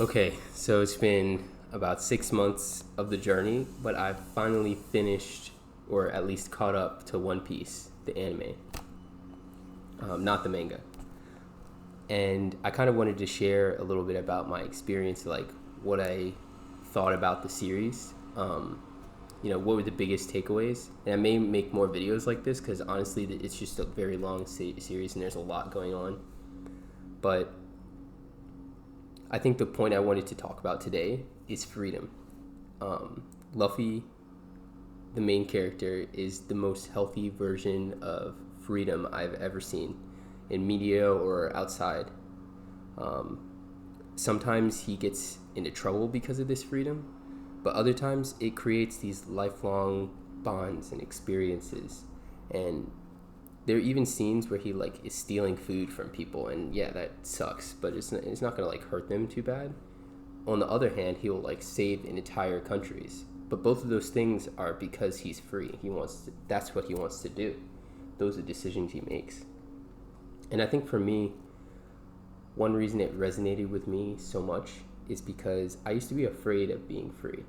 Okay, so it's been about 6 months of the journey, but I've finally finished, or at least caught up to One Piece, the anime, not the manga. And I kind of wanted to share a little bit about my experience, like what I thought about the series. What were the biggest takeaways? And I may make more videos like this because honestly, it's just a very long series and there's a lot going on. But I think the point I wanted to talk about today is freedom. Luffy, the main character, is the most healthy version of freedom I've ever seen in media or outside. Sometimes he gets into trouble because of this freedom, but other times it creates these lifelong bonds and experiences. And there are even scenes where he like is stealing food from people, and yeah, that sucks, but it's not gonna like hurt them too bad. On the other hand, he will like save entire countries, but both of those things are because he's free. That's what he wants to do. Those are decisions he makes. And I think for me, one reason it resonated with me so much is because I used to be afraid of being free.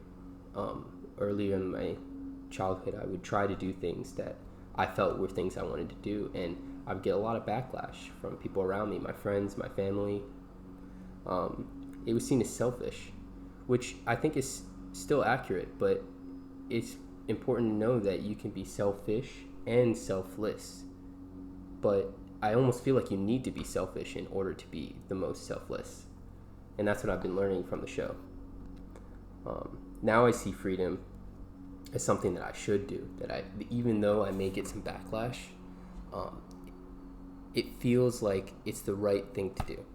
Earlier in my childhood, I would try to do things that I felt were things I wanted to do, and I would get a lot of backlash from people around me, my friends, my family. It was seen as selfish, which I think is still accurate, but it's important to know that you can be selfish and selfless. But I almost feel like you need to be selfish in order to be the most selfless. And that's what I've been learning from the show. Now I see freedom as something that I should do. Even though I may get some backlash, it feels like it's the right thing to do.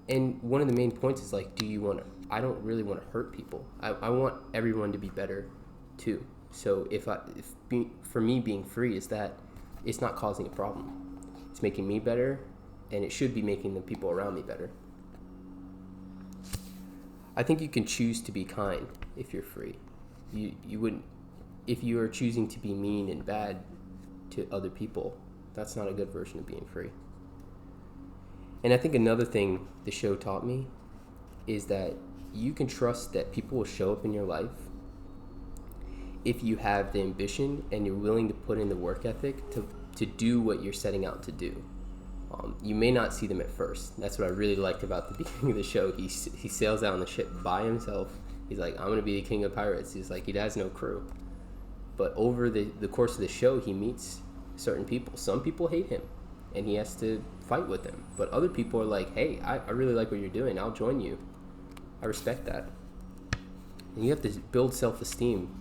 And one of the main points is like, I don't really want to hurt people. I want everyone to be better too. So for me being free is that it's not causing a problem. It's making me better, and it should be making the people around me better. I think you can choose to be kind if you're free. You wouldn't, if you are choosing to be mean and bad to other people, that's not a good version of being free. And I think another thing the show taught me is that you can trust that people will show up in your life if you have the ambition and you're willing to put in the work ethic to do what you're setting out to do. You may not see them at first. That's what I really liked about the beginning of the show. He sails out on the ship by himself. He's like, I'm going to be the king of pirates. He's like, he has no crew. But over the course of the show, he meets certain people. Some people hate him, and he has to fight with them. But other people are like, hey, I really like what you're doing. I'll join you. I respect that. And you have to build self-esteem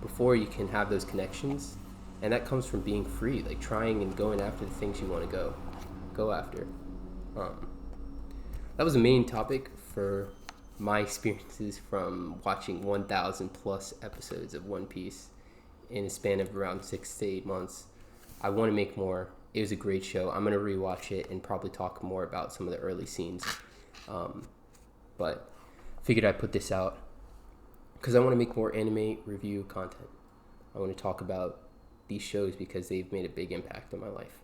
before you can have those connections. And that comes from being free, like trying and going after the things you want to go after. That was the main topic for my experiences from watching 1,000 plus episodes of One Piece in a span of around 6 to 8 months. I want to make more. It was a great show. I'm going to rewatch it and probably talk more about some of the early scenes. But figured I'd put this out because I want to make more anime review content. I want to talk about these shows because they've made a big impact on my life.